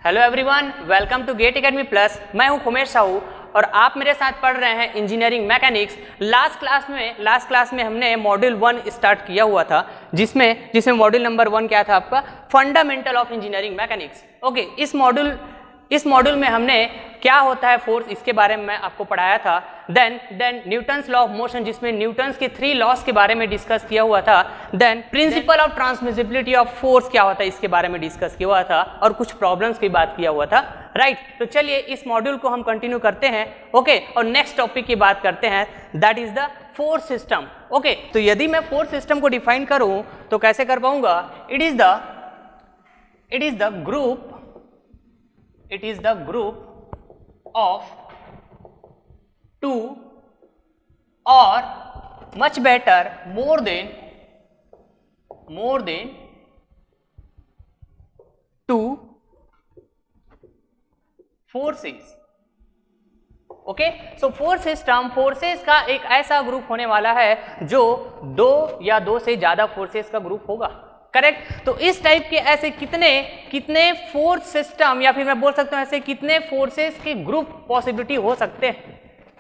Hello everyone, welcome to GATE Academy Plus. मैं हूं खुमेश साहू और आप मेरे साथ पढ़ रहे हैं इंजीनियरिंग मैकेनिक्स। लास्ट क्लास में हमने मॉड्यूल 1 स्टार्ट किया हुआ था, जिसमें मॉड्यूल नंबर 1 क्या था आपका, fundamental of engineering mechanics. Okay, इस मॉड्यूल में हमने क्या होता है फोर्स, इसके बारे में मैं आपको पढ़ाया था। Then Newton's law of motion, जिसमें न्यूटन्स के 3 लॉस के बारे में डिस्कस किया हुआ था। Then principle of transmissibility of force क्या होता है, इसके बारे में डिस्कस किया हुआ था और कुछ प्रॉब्लम्स की बात किया हुआ था। राइट, तो चलिए इस मॉड्यूल को हम कंटिन्यू करते हैं। ओके, और नेक्स्ट टॉपिक की बात करते हैं, that is the force system. Okay, तो यदि मैं फोर्स सिस्टम को डिफाइन करूं तो कैसे कर पाऊंगा? It is the group of 2 or much better more than 2 forces। Okay, so force system, forces का एक ऐसा ग्रुप होने वाला है जो 2 या 2 से ज्यादा फोर्सेस का ग्रुप होगा। करेक्ट, तो इस टाइप के ऐसे कितने फोर्स सिस्टम, या फिर मैं बोल सकता हूं ऐसे कितने फोर्सेस के ग्रुप पॉसिबिलिटी हो सकते हैं।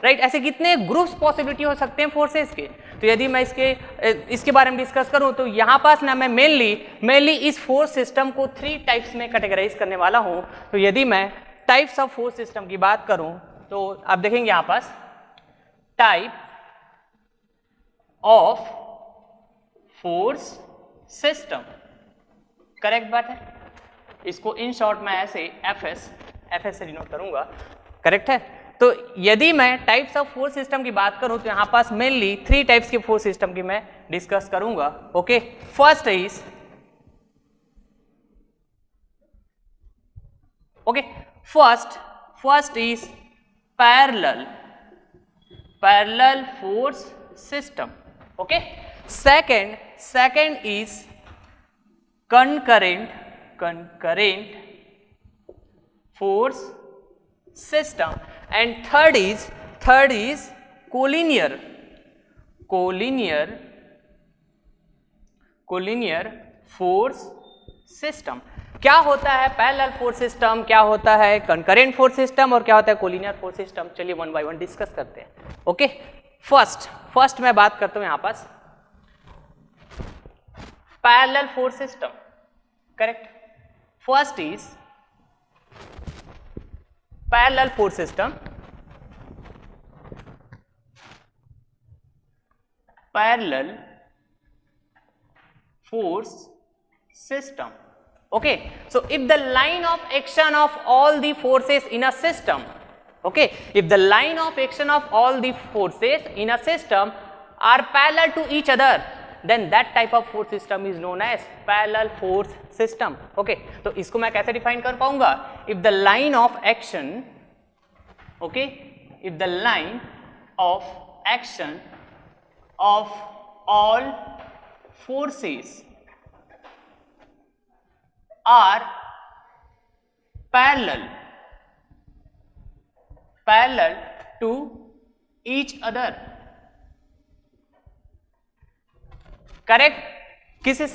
राइट, ऐसे कितने ग्रुप्स पॉसिबिलिटी हो सकते हैं फोर्सेस के। तो यदि मैं इसके बारे में डिस्कस करूं तो यहां पास ना मैं मेनली इस फोर्स सिस्टम को 3 टाइप्स में कैटेगराइज करने वाला हूं। तो यदि मैं टाइप्स ऑफ फोर्स सिस्टम की बात करूं तो आप देखेंगे यहां पास type of force system. Correct बात है, इसको इन शॉर्ट में ऐसे एफएस से डिनोट करूंगा। करेक्ट है, तो यदि मैं टाइप्स ऑफ फोर्स सिस्टम की बात करूं तो यहां पास मेनली 3 टाइप्स के फोर्स सिस्टम की मैं डिस्कस करूंगा। Okay, first is parallel force system. Okay, second is concurrent force system, and third is collinear force system। क्या होता है पैरेलल फोर्स सिस्टम, क्या होता है कंकरेंट फोर्स सिस्टम और क्या होता है कोलिनियर फोर्स सिस्टम? चलिए 1 by 1 डिस्कस करते हैं। ओके, फर्स्ट मैं बात करता हूं यहां पास parallel force system। correct, first is parallel force system। parallel force system। okay, so if the line of action of all the forces in a system, okay, if the line of action of all the forces in a system are parallel to each other, then that type of force system is known as parallel force system। okay, तो इसको मैं कैसे define कर पाऊंगा? if the line of action, okay, if the line of action of all forces are parallel to each other। Correct, किसी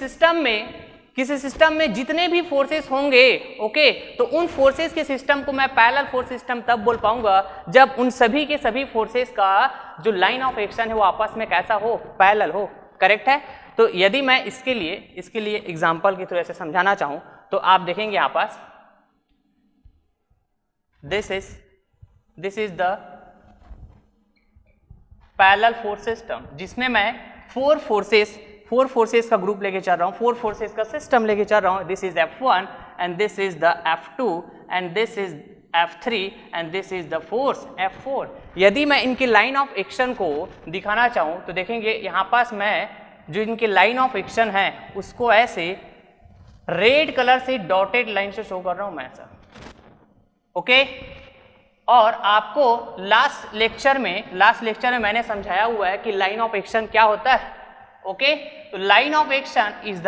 system में जितने भी फोर्सेस होंगे, ओके, तो उन फोर्सेस के सिस्टम को मैं पैरेलल फोर्स सिस्टम तब बोल पाऊंगा जब उन सभी के सभी फोर्सेस का जो लाइन ऑफ एक्शन है वो आपस में कैसा हो, पैरेलल हो। करेक्ट है, तो यदि मैं इसके लिए एग्जांपल की तरह से समझाना चाहूं तो आप देखेंगे यहां पास this is the parallel force system, जिसमें मैं 4 फोर्सेस का ग्रुप लेके चल रहा हूं, 4 फोर्सेस का सिस्टम लेके चल रहा हूं। This is F1 and this is the F2 and this is F3 and this is the force F4। यदि मैं इनकी लाइन ऑफ एक्शन को दिखाना चाहूं तो देखेंगे यहां पास मैं जो इनकी लाइन ऑफ एक्शन है उसको ऐसे रेड कलर से डॉटेड लाइन से शो कर रहा हूं मैं ऐसा। ओके, और आपको लास्ट लेक्चर में मैंने समझाया हुआ है कि लाइन ऑफ एक्शन क्या होता है। ओके, तो line of action is the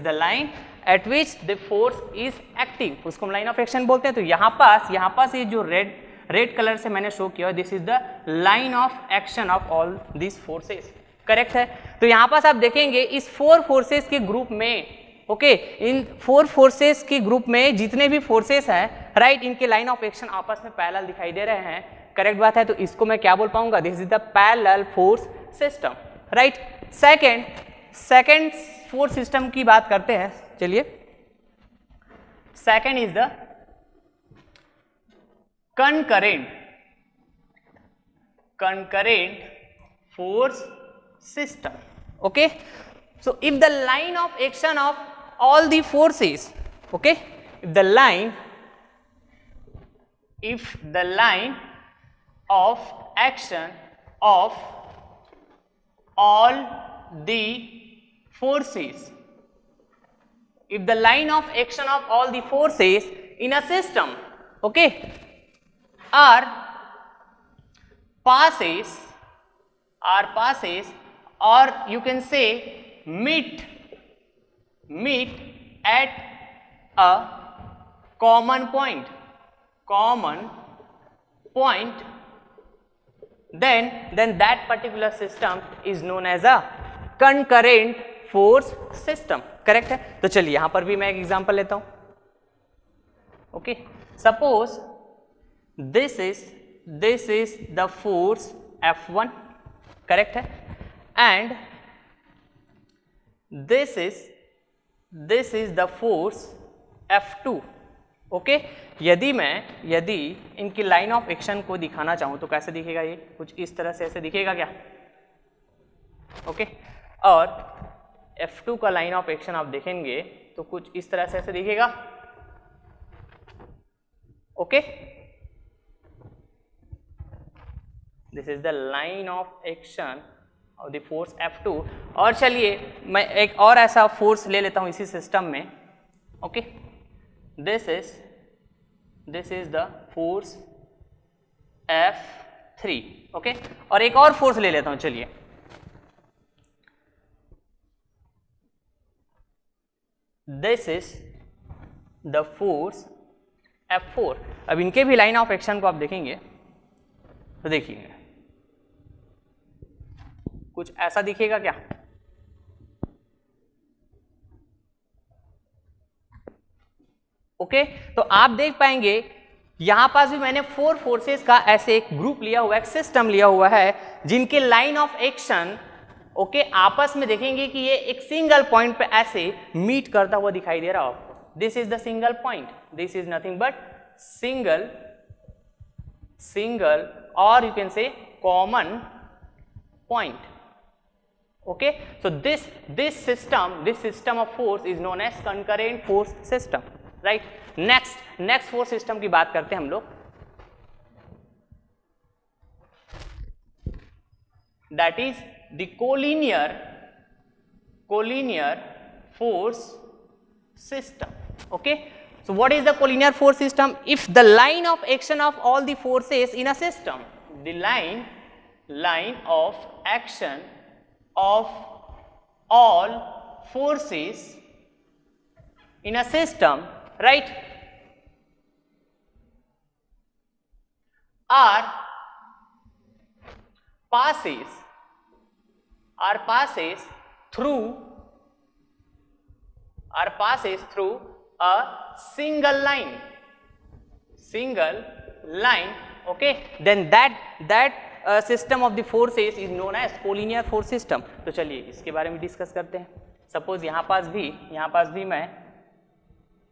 line at which the force is acting, उसको हम लाइन ऑफ एक्शन बोलते हैं। तो यहाँ पास ये जो रेड कलर से मैंने शो किया, this is the line of action of all these forces. Correct है, तो यहाँ पास आप देखेंगे इस 4 फोर्सेस के ग्रुप में ओके इन 4 फोर्सेस के ग्रुप में जितने भी फोर्सेस हैं राइट, इनके लाइन ऑफ एक्शन आपस में पैरेलल दिखाई दे रहे हैं, करेक्ट बात है। तो इसको मैं क्या बोल पाऊंगा, this is the parallel force system, right. Second force system की बात करते हैं, चलिए। Second is the concurrent force system, okay. So if the line of action of all the forces, okay, if the line of action of all the forces, if the line of action of all the forces in a system, okay, passes or you can say meet at a common point, then that particular system is known as a concurrent force system, correct है। तो चलिए यहां पर भी मैं एक example लेता हूं, okay. Suppose this is the force F1, correct है, and this is the force F2, okay. यदि इनकी लाइन ऑफ एक्शन को दिखाना चाहूं तो कैसे दिखेगा, ये कुछ इस तरह से ऐसे दिखेगा क्या, ओके। और F2 का लाइन ऑफ एक्शन आप देखेंगे तो कुछ इस तरह से ऐसे दिखेगा, okay. This is the line of action of the force F2। और चलिए मैं एक और ऐसा फोर्स ले लेता हूं इसी सिस्टम में, okay. This is the force F3, okay. और एक और फोर्स ले लेता हूं, चलिए। This is the force F4। अब इनके भी लाइन ऑफ एक्शन को आप देखेंगे तो देखिए कुछ ऐसा दिखेगा क्या, ओके। तो आप देख पाएंगे यहां पास भी मैंने 4 फोर्सेस का ऐसे एक ग्रुप लिया हुआ है, एक सिस्टम लिया हुआ है, जिनके लाइन ऑफ एक्शन, ओके, आपस में देखेंगे कि ये एक सिंगल पॉइंट पे ऐसे मीट करता हुआ दिखाई दे रहा हो आपको। This is the single point, this is nothing but single और you can say common point, okay. So this system of force is known as concurrent force system, right. next force system की बात करते हैं हम लोग, that is the collinear force system, okay. So what is the collinear force system? If the line of action of all the forces in a system, the line of action of all forces in a system, right, are passes through a single line, okay, then that system of the forces is known as collinear force system। तो चलिए इसके बारे में discuss करते हैं। Suppose यहाँ पास भी मैं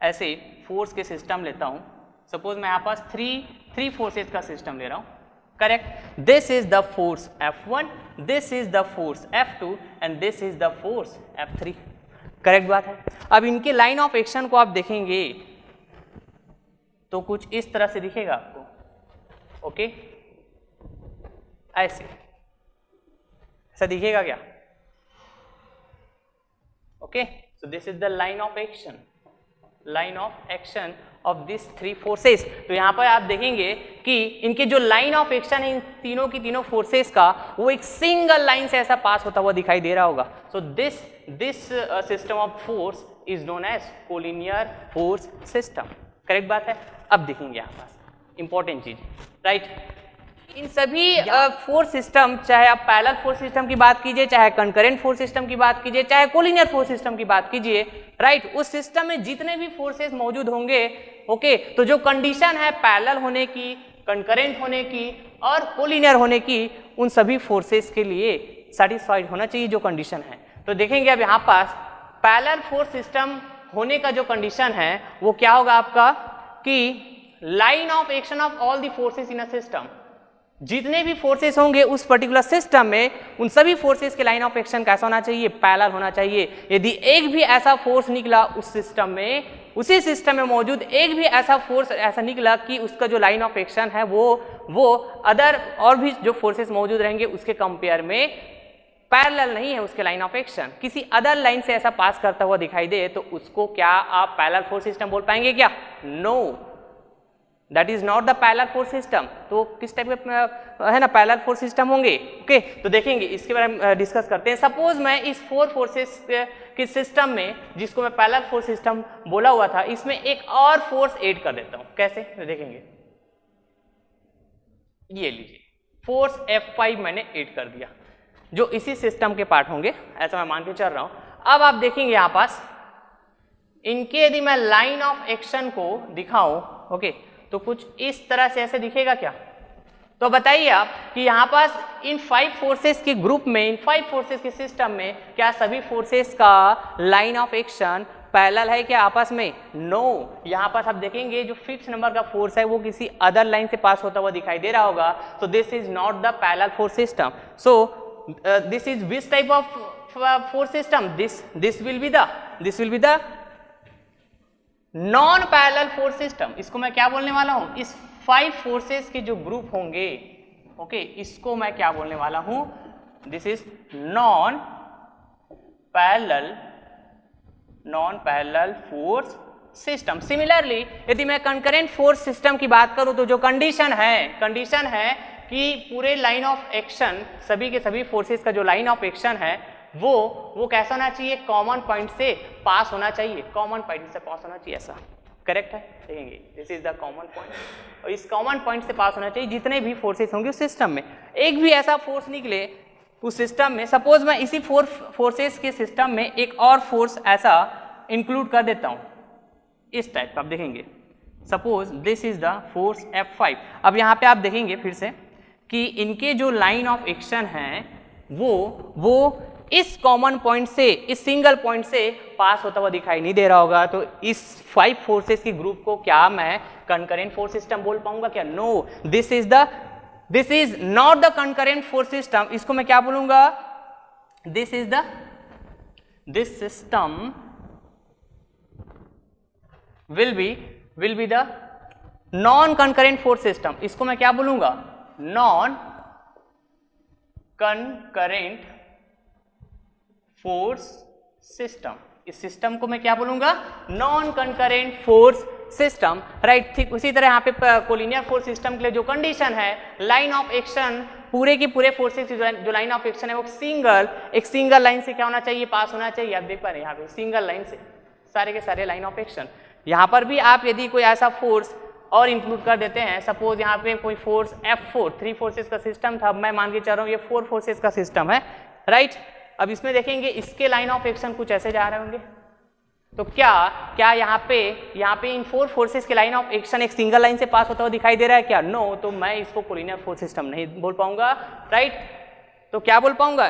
ऐसे फोर्स के सिस्टम लेता हूँ। सपोज मैं यहाँ पास थ्री फोर्सेस का सिस्टम ले रहा हूँ, correct. This is the force F1, this is the force F2 and this is the force F3, correct बात है। अब इनके लाइन ऑफ एक्शन को आप देखेंगे तो कुछ इस तरह से दिखेगा आपको, ओके, ऐसा दिखेगा क्या, okay. So this is the line of action of this 3 forces. तो यहाँ पर आप देखेंगे कि इनके जो लाइन ऑफ एक्शन है इन तीनों की तीनों फोर्सेस का, वो एक सिंगल लाइन से ऐसा पास होता हुआ दिखाई दे रहा होगा। So this system of force is known as collinear force system, correct बात है। अब देखेंगे यहाँ पास इंपॉर्टेंट चीज, राइट। इन सभी फोर्स सिस्टम, चाहे आप पैरेलल फोर्स सिस्टम की बात कीजिए, चाहे कंकरेंट फोर्स सिस्टम की बात कीजिए, चाहे कोलिनियर फोर्स सिस्टम की बात कीजिए, राइट, उस सिस्टम में जितने भी फोर्सेस मौजूद होंगे, ओके, तो जो कंडीशन है पैरेलल होने की, कंकरेंट होने की और कोलिनियर होने की, उन सभी फोर्सेस के लिए सेटिस्फाइड होना चाहिए जो कंडीशन है। तो देखेंगे अब यहाँ पास पैरेलल फोर्स सिस्टम होने का जो कंडीशन है वो क्या होगा आपका, कि line of action of all the forces in a system, जितने भी फोर्सेस होंगे उस पर्टिकुलर सिस्टम में, उन सभी फोर्सेस के लाइन ऑफ एक्शन कैसा होना चाहिए, पैरेलल होना चाहिए। यदि एक भी ऐसा फोर्स निकला उस सिस्टम में, उसी सिस्टम में मौजूद एक भी ऐसा फोर्स ऐसा निकला कि उसका जो लाइन ऑफ एक्शन है वो अदर और भी जो फोर्सेस मौजूद रहेंगे उसके कंपेयर में पैरेलल नहीं है, उसके लाइन ऑफ एक्शन किसी अदर लाइन से ऐसा पास करता हुआ दिखाई दे, तो उसको क्या आप पैरेलल फोर्स सिस्टम बोल पाएंगे क्या? No, that is not the parallel force system. तो किस टाइप के है ना पैरेलल फोर्स सिस्टम होंगे? ओके, तो देखेंगे इसके बारे में डिस्कस करते हैं। सपोज मैं इस 4 फोर्सेस के सिस्टम में, जिसको मैं पैरेलल फोर्स सिस्टम बोला हुआ था, इसमें एक और फोर्स ऐड कर देता हूं। कैसे देखेंगे, ये लीजिए फोर्स F5 मैंने ऐड कर दिया, जो इसी सिस्टम के पार्ट होंगे, ऐसा मैं मान के चल रहा हूं। अब आप देखेंगे यहां पास इनके यदि मैं लाइन ऑफ एक्शन को दिखाऊं, ओके, तो कुछ इस तरह से ऐसे दिखेगा क्या? तो बताइए आप कि यहां पास इन 5 फोर्सेस के ग्रुप में, इन 5 फोर्सेस के सिस्टम में क्या सभी फोर्सेस का लाइन ऑफ एक्शन पैरेलल है क्या आपस में? नो। यहां पास आप देखेंगे जो 5th नंबर का फोर्स है वो किसी अदर लाइन से पास होता हुआ दिखाई दे रहा होगा। So this is not the parallel force system. So this is which type of force system? This will be the non parallel force system। इसको मैं क्या बोलने वाला हूं? इस 5 फोर्सेस के जो ग्रुप होंगे, ओके, इसको मैं क्या बोलने वाला हूं? This is non parallel force system. Similarly यदि मैं कंकरेंट फोर्स सिस्टम की बात करूं, तो जो कंडीशन है कि पूरे लाइन ऑफ एक्शन, सभी के सभी फोर्सेस का जो लाइन ऑफ एक्शन है वो कैसा होना चाहिए? कॉमन पॉइंट से पास होना चाहिए, कॉमन पॉइंट से पास होना चाहिए, ऐसा करेक्ट है? देखेंगे this is the common point, और इस कॉमन पॉइंट से पास होना चाहिए जितने भी फोर्सेस होंगे उस सिस्टम में। एक भी ऐसा फोर्स निकले उस सिस्टम में, सपोज मैं इसी 4 फोर्सेस के सिस्टम में एक और फोर्स ऐसा इंक्लूड कर देता हूं, इस टाइप का। आप देखेंगे suppose this is the force F5। अब यहाँ पे आप देखेंगे फिर से कि इनके जो लाइन ऑफ एक्शन है वो इस कॉमन पॉइंट से, इस सिंगल पॉइंट से पास होता हुआ दिखाई नहीं दे रहा होगा। तो इस 5 फोर्सेस के ग्रुप को क्या मैं कंकरेंट फोर्स सिस्टम बोल पाऊंगा क्या? No, this is not the concurrent force system. इसको मैं क्या बोलूंगा? This system will be the non concurrent force system. इसको मैं क्या बोलूंगा? Non concurrent force system. इस सिस्टम को मैं क्या बोलूंगा? Non concurrent force system, right. ठीक उसी तरह यहाँ पे कोलिनियर फोर्स सिस्टम के लिए जो कंडीशन है, लाइन ऑफ एक्शन पूरे के पूरे फोर्सेस जो लाइन ऑफ एक्शन है वो एक सिंगल लाइन से क्या होना चाहिए? पास होना चाहिए। आप देख पा रहे हैं यहाँ पे सिंगल लाइन से सारे के सारे लाइन ऑफ एक्शन। यहाँ पर भी आप यदि कोई ऐसा फोर्स और इंक्लूड कर देते हैं, सपोज यहाँ पे कोई फोर्स F4, 3 फोर्सेस का सिस्टम था, मैं मान के चल रहा हूँ ये 4 फोर्सेस का सिस्टम है, राइट। अब इसमें देखेंगे इसके लाइन ऑफ एक्शन कुछ ऐसे जा रहे होंगे, तो क्या यहाँ पे इन 4 फोर्सेस के लाइन ऑफ एक्शन एक सिंगल लाइन से पास होता हुआ दिखाई दे रहा है क्या? नो। तो मैं इसको कोलिनियर फोर्स सिस्टम नहीं बोल पाऊंगा, राइट। तो क्या बोल पाऊंगा?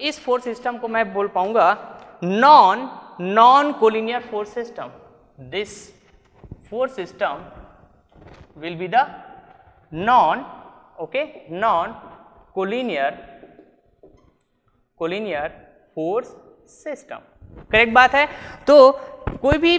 इस फोर्स सिस्टम को मैं बोल पाऊंगा non collinear force system. This force system will be the non collinear force system। Correct बात है। तो कोई भी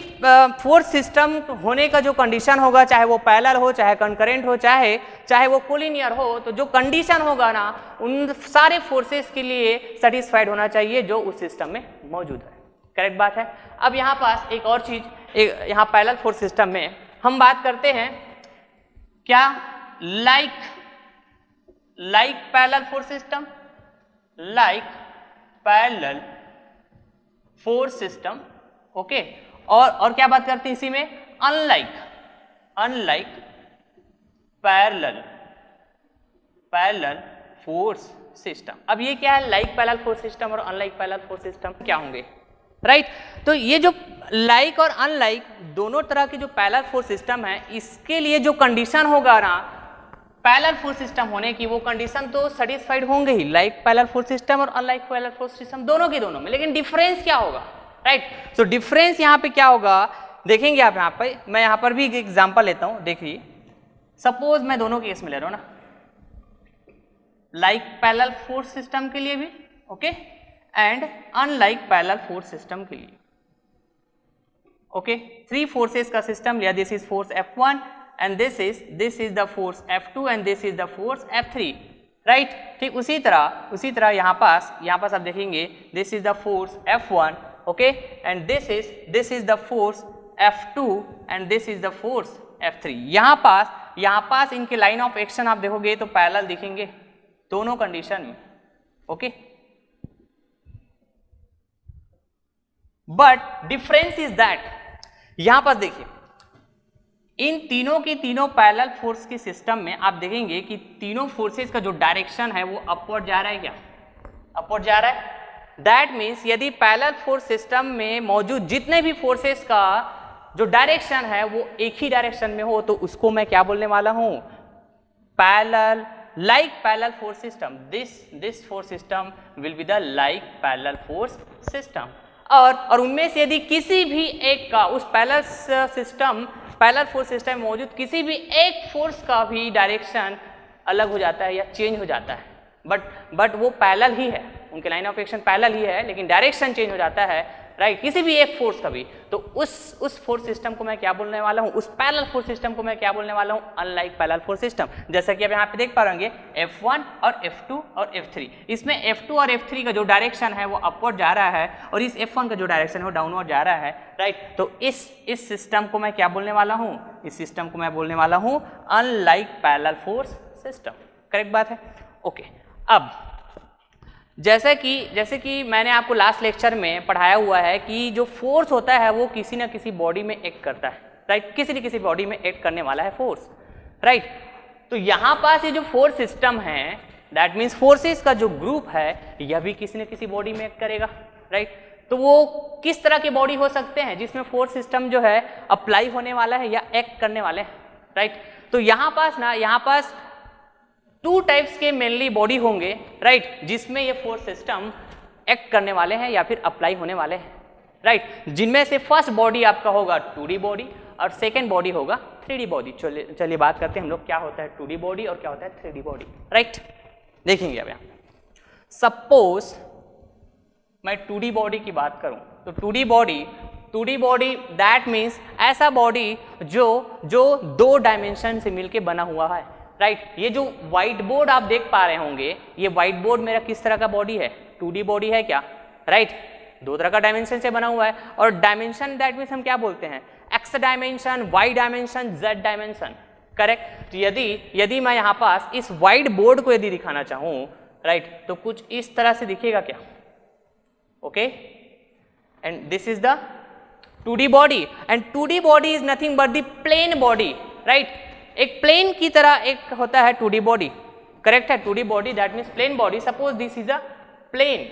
फोर्स सिस्टम होने का जो कंडीशन होगा, चाहे वो पैरेलल हो, चाहे कंकरेंट हो, चाहे वो कोलिनियर हो, तो जो कंडीशन होगा ना, उन सारे फोर्सेस के लिए सेटिस्फाइड होना चाहिए जो उस सिस्टम में मौजूद है। करेक्ट बात है। अब यहाँ पास एक और चीज, यहाँ पैरेलल फोर्स सिस्टम में हम बात करते हैं क्या? Like parallel force system, parallel force system, okay. और क्या बात करते हैं इसी में? Unlike parallel parallel force system. अब ये क्या है, लाइक पैरेलल फोर्स सिस्टम और अनलाइक पैरेलल फोर्स सिस्टम क्या होंगे, राइट। तो ये जो लाइक और अनलाइक दोनों तरह के जो पैरेलल फोर्स सिस्टम है, इसके लिए जो कंडीशन होगा ना पैरेलल फोर्स सिस्टम होने की, वो कंडीशन तो सेटिस्फाइड होंगे ही, लाइक पैरेलल फोर्स सिस्टम और अनलाइक पैरेलल फोर्स सिस्टम दोनों के दोनों में। लेकिन डिफरेंस क्या होगा, राइट। सो डिफरेंस यहाँ पे क्या होगा देखेंगे आप। यहाँ पे मैं यहाँ पर भी एक एग्जांपल लेता हूँ, देखिए सपोज मैं दोनों केस में ले रहा हूँ ना, लाइक पैरेलल फोर्स सिस्टम के लिए भी okay, and unlike parallel force system के लिए ओके। थ्री फोर्सेस का सिस्टम लिया, this is force F1 and this is the force F2 and this is the force F3, right. ठीक उसी तरह यहाँ पास आप देखेंगे this is the force F1 okay, and this is the force F2 and this is the force F3। यहाँ पास इनके line of action आप देखोगे तो पैरेलल दिखेंगे दोनों कंडीशन में okay. But difference is that, यहां पर देखिए इन तीनों की तीनों पैरेलल फोर्स के सिस्टम में आप देखेंगे कि तीनों फोर्सेस का जो डायरेक्शन है वो अपवर्ड जा रहा है, क्या अपवर्ड जा रहा है। दैट मीन्स यदि पैरेलल फोर्स सिस्टम में मौजूद जितने भी फोर्सेस का जो डायरेक्शन है वो एक ही डायरेक्शन में हो तो उसको मैं क्या बोलने वाला हूं, parallel like parallel force system. This force system will be the like parallel force system. और उनमें से यदि किसी भी एक का उस पैरेलल फोर्स सिस्टम में मौजूद किसी भी एक फोर्स का भी डायरेक्शन अलग हो जाता है या चेंज हो जाता है, बट वो पैरेलल ही है, उनके लाइन ऑफ एक्शन पैरेलल ही है, लेकिन डायरेक्शन चेंज हो जाता है, राइट, किसी भी एक फोर्स का भी, तो उस फोर्स सिस्टम को मैं क्या बोलने वाला हूँ, उस पैरेलल फोर्स सिस्टम को मैं क्या बोलने वाला हूँ, अनलाइक पैरेलल फोर्स सिस्टम। जैसा कि आप यहाँ पे देख पा रहे होंगे F1 और F2 और F3, इसमें F2 और F3 का जो डायरेक्शन है वो अपवर्ड जा रहा है और इस F1 का जो डायरेक्शन है वो डाउनवर्ड जा रहा है, राइट। तो इस सिस्टम को मैं क्या बोलने वाला हूँ, इस सिस्टम को मैं बोलने वाला हूँ unlike parallel force system. Correct बात है, ओके। अब जैसे कि मैंने आपको लास्ट लेक्चर में पढ़ाया हुआ है कि जो फोर्स होता है वो किसी न किसी बॉडी में एक्ट करता है, राइट, किसी न किसी बॉडी में एक्ट करने वाला है फोर्स, राइट। तो यहाँ पास ये जो फोर्स सिस्टम है दैट मीन्स फोर्सेस का जो ग्रुप है यह भी किसी न किसी बॉडी में एक्ट करेगा, राइट। तो वो किस तरह के बॉडी हो सकते हैं जिसमें फोर्स सिस्टम जो है अप्लाई होने वाला है या एक्ट करने वाले हैं, राइट। तो यहाँ पास टू टाइप्स के मेनली बॉडी होंगे, राइट, जिसमें ये फोर्स सिस्टम एक्ट करने वाले हैं या फिर अप्लाई होने वाले हैं, राइट। जिनमें से फर्स्ट बॉडी आपका होगा 2D बॉडी और सेकेंड बॉडी होगा 3D बॉडी। चलिए बात करते हैं हम लोग क्या होता है 2D बॉडी और क्या होता है 3D बॉडी, राइट। देखेंगे अब यहाँ सपोज मैं 2D बॉडी की बात करूं तो 2D बॉडी दैट मीन्स ऐसा बॉडी जो 2 डायमेंशन से मिलके बना हुआ है, राइट। ये जो व्हाइट बोर्ड आप देख पा रहे होंगे, ये व्हाइट बोर्ड मेरा किस तरह का बॉडी है, 2D बॉडी है क्या, राइट। 2 तरह का डायमेंशन से बना हुआ है और डायमेंशन दैट मीन्स हम क्या बोलते हैं, X dimension, Y dimension, Z dimension, correct. तो यदि मैं यहाँ पास इस व्हाइट बोर्ड को यदि दिखाना चाहूँ, राइट, तो कुछ इस तरह से दिखेगा क्या, okay. And this is the 2D body and 2D body is nothing but the plane body, right. एक प्लेन की तरह एक होता है 2D बॉडी, करेक्ट है। 2D body that means plane body, suppose this is a plane,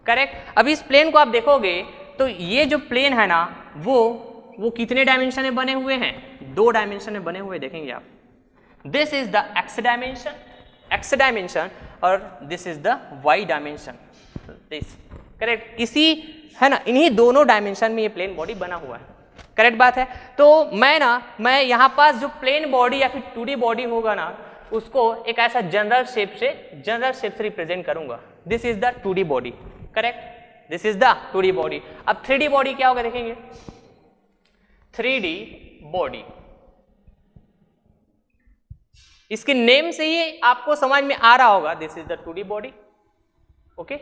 correct. अब इस plane को आप देखोगे तो ये जो प्लेन है ना वो कितने डायमेंशन में बने हुए हैं, 2 डायमेंशन में बने हुए, देखेंगे आप। This is the X dimension और this is the Y dimension, this, correct. इसी है ना, इन्हीं दोनों डायमेंशन में ये प्लेन बॉडी बना हुआ है, करेक्ट बात है। तो मैं यहाँ पास जो प्लेन बॉडी या फिर 2D बॉडी होगा ना उसको एक ऐसा जनरल शेप से रिप्रेजेंट करूंगा। This is the 2D body, correct, this is the 2D body. अब 3D बॉडी क्या होगा देखेंगे, 3D बॉडी, इसके नेम से ही आपको समझ में आ रहा होगा, this is the 2D body, okay.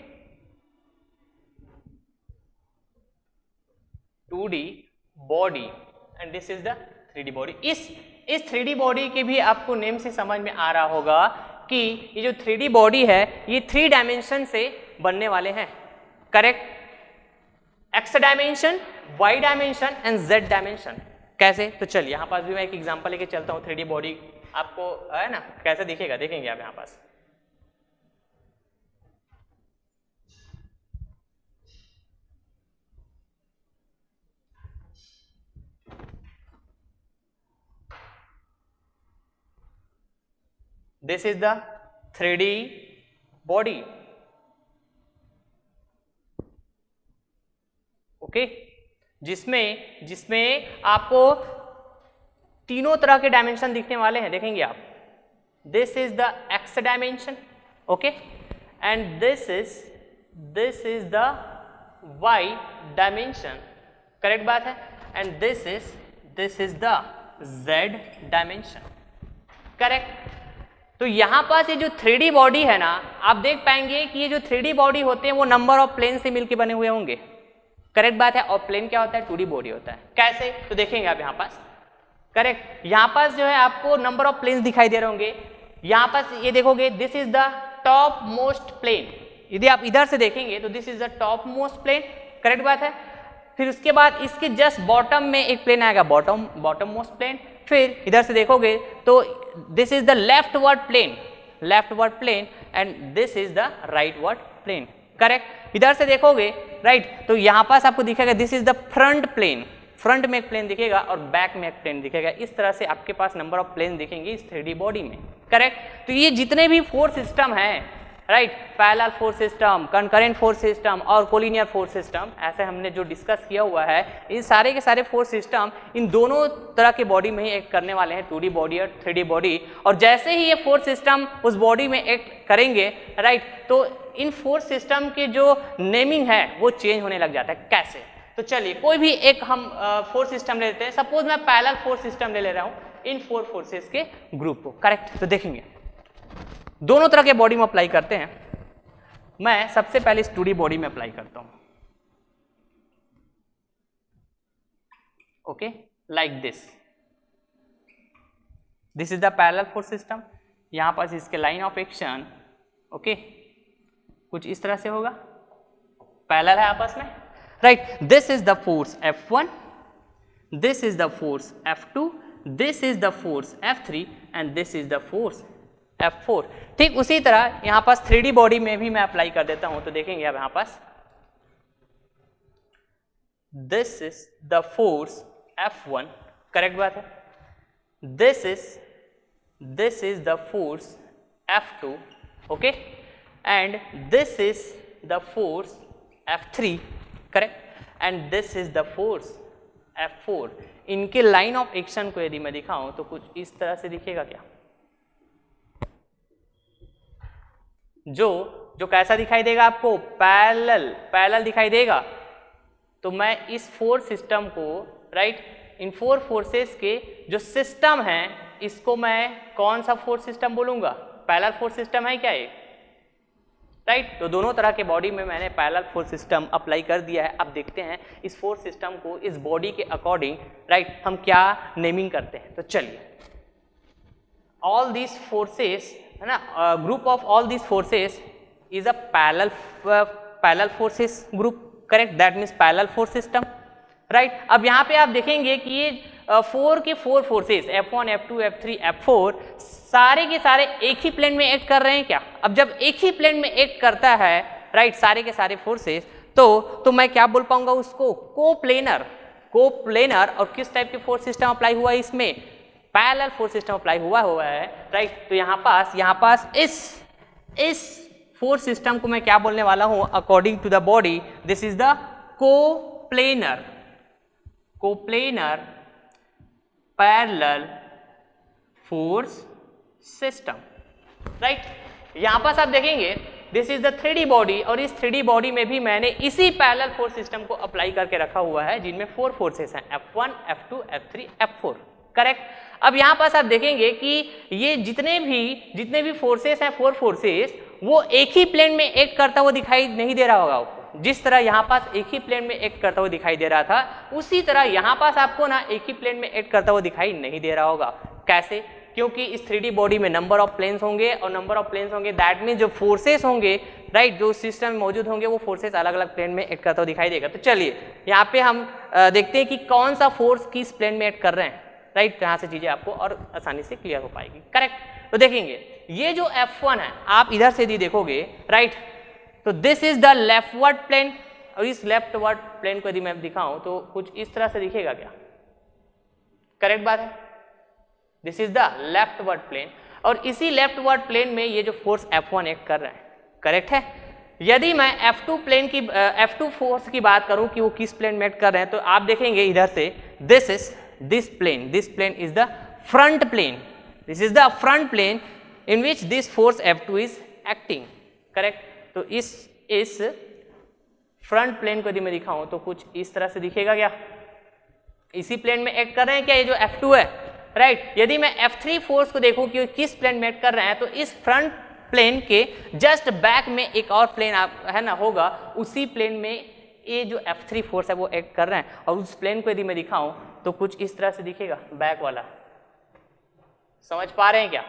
2D body and this is the 3D body. इस 3D बॉडी के भी आपको नेम से समझ में आ रहा होगा कि ये जो 3D बॉडी है ये 3 डायमेंशन से बनने वाले हैं, correct. X dimension, Y dimension and Z dimension. कैसे, तो चलिए यहाँ पास भी मैं एक एग्जांपल लेके चलता हूँ 3D बॉडी आपको है ना कैसे दिखेगा, देखेंगे आप यहाँ पास। This is the 3D body. Okay, जिसमें आपको तीनों तरह के डायमेंशन दिखने वाले हैं, देखेंगे आप। This is the X dimension, okay, and this is the Y dimension, correct बात है, and this is the Z dimension, correct. तो यहां पास ये जो 3D बॉडी है ना, आप देख पाएंगे कि ये जो 3D बॉडी होते हैं वो नंबर ऑफ प्लेन से मिलकर बने हुए होंगे, करेक्ट बात है। और प्लेन क्या होता है, 2D बॉडी होता है। कैसे, तो देखेंगे आप यहाँ पास, करेक्ट। यहाँ पास जो है आपको नंबर ऑफ प्लेन्स दिखाई दे रहे होंगे। यहाँ पास ये देखोगे, this is the top most plane. यदि आप इधर से देखेंगे तो this is the top most plane, correct बात है। फिर उसके बाद इसके जस्ट बॉटम में एक प्लेन आएगा, बॉटम मोस्ट प्लेन। फिर इधर से देखोगे तो this is the leftward plane and this is the rightward plane, correct. इधर से देखोगे, राइट, तो यहाँ पास आपको दिखेगा this is the front plane, front में एक प्लेन दिखेगा और बैक में एक प्लेन दिखेगा। इस तरह से आपके पास नंबर ऑफ प्लेन दिखेंगे इस 3D बॉडी में, करेक्ट। तो ये जितने भी फोर्स सिस्टम है, right, parallel force system, concurrent force system और कोलिनियर फोर्स सिस्टम, ऐसे हमने जो डिस्कस किया हुआ है, इन सारे के सारे फोर्स सिस्टम इन दोनों तरह के बॉडी में ही एक्ट करने वाले हैं, 2D बॉडी और 3D बॉडी। और जैसे ही ये फोर्स सिस्टम उस बॉडी में एक्ट करेंगे, राइट, तो इन फोर्स सिस्टम के जो नेमिंग है वो चेंज होने लग जाता है। कैसे, तो चलिए कोई भी एक हम फोर्स सिस्टम ले लेते हैं। सपोज मैं पैरेलल फोर्स सिस्टम ले रहा हूँ इन 4 फोर्सेस के ग्रुप को, करेक्ट। तो देखेंगे दोनों तरह के बॉडी में अप्लाई करते हैं। मैं सबसे पहले इस 2D बॉडी में अप्लाई करता हूं, okay, like this is the parallel force system. यहां पास इसके लाइन ऑफ एक्शन, ओके, कुछ इस तरह से होगा, पैरेलल है आपस में, right. This is the force F1, this is the force F2, this is the force F3 and this is the force F4। ठीक उसी तरह यहां पास 3D बॉडी में भी मैं अप्लाई कर देता हूं। तो देखेंगे अब यहां पास this is the force F1, correct बात है। This is the force F2, okay, and this is the force F3, correct, and this is the force F4। इनके लाइन ऑफ एक्शन को यदि मैं दिखाऊं तो कुछ इस तरह से दिखेगा क्या, जो कैसा दिखाई देगा आपको, पैरेलल दिखाई देगा। तो मैं इस फोर्स सिस्टम को, राइट, इन 4 फोर्सेस के जो सिस्टम है इसको मैं कौन सा फोर्स सिस्टम बोलूंगा, पैरेलल फोर्स सिस्टम है क्या ये, राइट। तो दोनों तरह के बॉडी में मैंने पैरेलल फोर्स सिस्टम अप्लाई कर दिया है। अब देखते हैं इस फोर्स सिस्टम को इस बॉडी के अकॉर्डिंग, राइट, हम क्या नेमिंग करते हैं। तो चलिए, ऑल दीज फोर्सेस है ना, group of all these forces is a parallel forces group, correct, that means parallel force system, right. अब यहाँ पे आप देखेंगे कि ये 4 के 4 forces F1, F2, F3, F4 सारे के सारे एक ही प्लेन में एक्ट कर रहे हैं क्या। अब जब एक ही प्लेन में एक्ट करता है, राइट, सारे के सारे फोर्सेस, तो मैं क्या बोल पाऊंगा उसको, कोप्लेनर। और किस टाइप के फोर्स सिस्टम अप्लाई हुआ है इसमें, पैरेलल फोर्स सिस्टम अप्लाई हुआ है, राइट। तो यहाँ पास इस फोर्स सिस्टम को मैं क्या बोलने वाला हूं, according to the body, this is the coplanar parallel force system, right. यहां पास आप देखेंगे this is the 3D body, और इस 3D बॉडी में भी मैंने इसी पैरेलल फोर्स सिस्टम को अप्लाई करके रखा हुआ है, जिनमें 4 फोर्सेस हैं, F1, F2, F3, F4, correct. अब यहां पास आप देखेंगे कि ये जितने भी फोर्सेस हैं, 4 फोर्सेस, वो एक ही प्लेन में एक्ट करता हुआ दिखाई नहीं दे रहा होगा आपको। जिस तरह यहां पास एक ही प्लेन में एक्ट करता हुआ दिखाई दे रहा था, उसी तरह यहां पास आपको ना एक ही प्लेन में एक्ट करता हुआ दिखाई नहीं दे रहा होगा। कैसे, क्योंकि इस 3D बॉडी में नंबर ऑफ प्लेन्स होंगे, और नंबर ऑफ प्लेन्स होंगे दैट मीन जो फोर्सेस होंगे, राइट, जो सिस्टम में मौजूद होंगे वो फोर्सेस अलग अलग प्लेन में एक्ट करता हुआ दिखाई देगा। तो चलिए यहाँ पे हम देखते हैं कि कौन सा फोर्स किस प्लेन में एक्ट कर रहे हैं। राइट। यहाँ से चीजें आपको और आसानी से क्लियर हो पाएगी, करेक्ट। तो देखेंगे ये जो F1 है आप इधर से भी देखोगे, राइट, तो this is the leftward plane, और इस लेफ्टवर्ड प्लेन को यदि मैं दिखाऊं तो कुछ इस तरह से दिखेगा क्या, करेक्ट बात है, this is the leftward plane, और इसी लेफ्टवर्ड प्लेन में ये जो फोर्स F1 एक्ट कर रहा है, करेक्ट है। यदि मैं F2 प्लेन की F2 फोर्स की बात करूं कि वो किस प्लेन में एक्ट कर रहे हैं, तो आप देखेंगे इधर से this is this plane is the front plane, this is the front plane in which this force F2 is acting, correct. तो इस फ्रंट प्लेन को यदि मैं दिखाऊं तो कुछ इस तरह से दिखेगा क्या, इसी प्लेन में एक्ट कर रहे हैं क्या ये जो F2 है, राइट। यदि मैं F3 फोर्स को देखूं कि किस प्लेन में एक्ट कर रहे हैं, तो इस फ्रंट प्लेन के जस्ट बैक में एक और प्लेन है ना होगा, उसी प्लेन में ये जो F3 फोर्स है वो एक्ट कर रहे हैं, और उस प्लेन को यदि मैं दिखाऊं तो कुछ इस तरह से दिखेगा, बैक वाला, समझ पा रहे हैं क्या,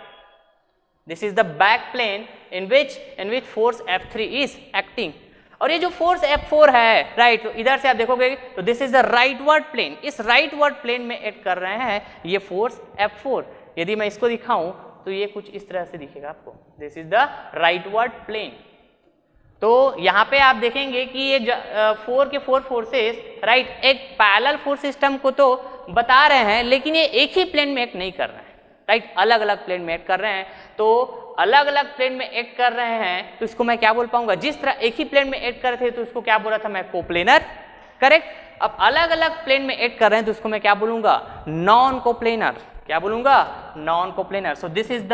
this is the back plane in which force F3 is acting. और ये जो फोर्स F4 है, राइट, तो इधर से आप देखोगे तो this is the rightward plane, इस राइटवर्ड प्लेन में एक्ट कर रहे हैं ये फोर्स F4। यदि मैं इसको दिखाऊं तो ये कुछ इस तरह से दिखेगा आपको, this is the rightward plane. तो यहाँ पे आप देखेंगे कि ये 4 के 4 फोर्सेस, राइट, एक पैरेलल फोर्स सिस्टम को तो बता रहे हैं, लेकिन ये एक ही प्लेन में एक्ट नहीं कर रहे हैं, राइट, अलग अलग प्लेन में एक्ट कर रहे हैं। तो अलग अलग प्लेन में एक्ट कर रहे हैं तो इसको मैं क्या बोल पाऊंगा, जिस तरह एक ही प्लेन में एक्ट कर रहे थे तो उसको क्या बोला था मैं, कोप्लेनर, करेक्ट। अब अलग अलग प्लेन में एक्ट कर रहे हैं तो उसको मैं क्या बोलूंगा, नॉन कोप्लेनर, क्या बोलूंगा, non coplanar. So this is the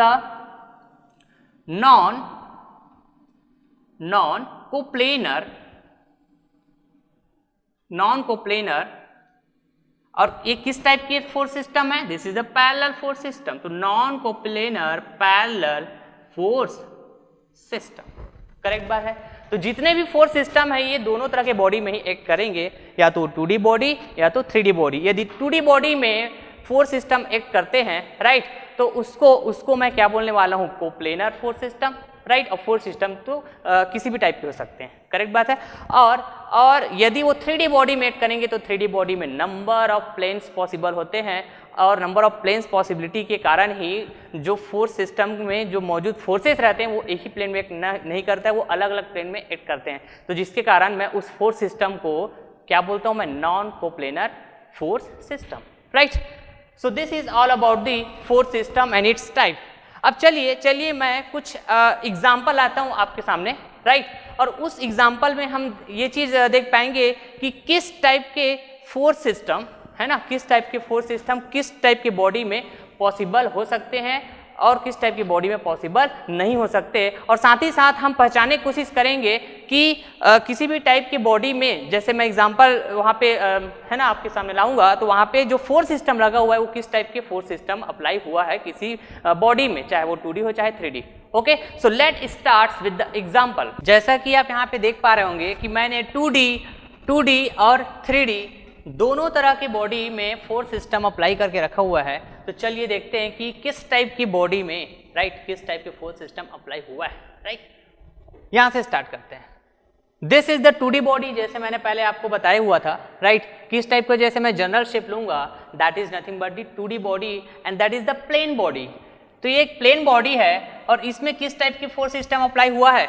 non coplanar, non coplanar. और ये किस टाइप की फोर्स सिस्टम है, this is the parallel force system. तो non coplanar parallel force system, correct बात है। तो जितने भी फोर्स सिस्टम है ये दोनों तरह के बॉडी में ही एक्ट करेंगे, या तो 2D बॉडी या तो 3D बॉडी। यदि 2D बॉडी में फोर्स सिस्टम एक्ट करते हैं, राइट, तो उसको मैं क्या बोलने वाला हूँ, कोप्लेनर फोर्स सिस्टम, राइट। और फोर्स सिस्टम तो किसी भी टाइप के हो सकते हैं, करेक्ट बात है। और यदि वो 3D बॉडी में एक्ट करेंगे तो 3D बॉडी में नंबर ऑफ प्लेन्स पॉसिबल होते हैं, और नंबर ऑफ प्लेन्स पॉसिबिलिटी के कारण ही जो फोर्स सिस्टम में जो मौजूद फोर्सेस रहते हैं वो एक ही प्लेन में एक्ट नहीं करता है, वो अलग अलग प्लेन में एक्ट करते हैं। तो जिसके कारण मैं उस फोर्स सिस्टम को क्या बोलता हूँ मैं, non coplanar force system, right. So this is all about the force system and it's type. अब चलिए मैं कुछ एग्जाम्पल लाता हूँ आपके सामने, राइट, और उस एग्जाम्पल में हम ये चीज़ देख पाएंगे कि किस टाइप के फोर्स सिस्टम है ना, किस टाइप के फोर्स सिस्टम किस टाइप के बॉडी में पॉसिबल हो सकते हैं और किस टाइप की बॉडी में पॉसिबल नहीं हो सकते। और साथ ही साथ हम पहचानने की कोशिश करेंगे कि किसी भी टाइप की बॉडी में, जैसे मैं एग्जांपल वहाँ पे है ना आपके सामने लाऊंगा, तो वहाँ पे जो फोर्स सिस्टम लगा हुआ है वो किस टाइप के फोर्स सिस्टम अप्लाई हुआ है किसी बॉडी में, चाहे वो 2D हो चाहे 3D। Okay, so let start with the example. जैसा कि आप यहाँ पे देख पा रहे होंगे कि मैंने 2D और 3D दोनों तरह की बॉडी में फोर्स सिस्टम अप्लाई करके रखा हुआ है। तो चलिए देखते हैं कि किस टाइप की बॉडी में, राइट, किस टाइप के फोर्स सिस्टम अप्लाई हुआ है, राइट। यहां से स्टार्ट करते हैं। This is the 2D body, जैसे मैंने पहले आपको बताया हुआ था, राइट। किस टाइप का, जैसे मैं जनरल शेप लूंगा, that is nothing but the 2D body and that is the plane body. तो ये एक प्लेन बॉडी है और इसमें किस टाइप की फोर्स सिस्टम अप्लाई हुआ है,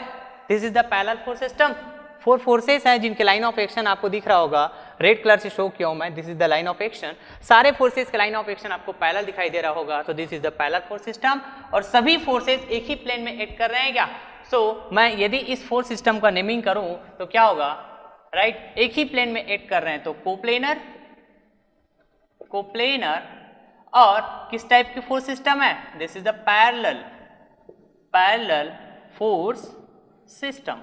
this is the parallel force system. 4 forces हैं जिनके लाइन ऑफ एक्शन आपको दिख रहा होगा, रेड कलर से शो किया हूं मैं, this is the line of action. सारे फोर्सेस का लाइन ऑफ एक्शन आपको पैरेलल दिखाई दे रहा होगा, तो this is the parallel force system. और सभी फोर्सेस एक ही प्लेन में एक्ट कर रहे हैं क्या। सो मैं यदि इस फोर्स सिस्टम का नेमिंग करूं तो क्या होगा, राइट, एक ही प्लेन में एक्ट कर रहे हैं तो कोप्लेनर। और किस टाइप की फोर्स सिस्टम है, this is the parallel force system,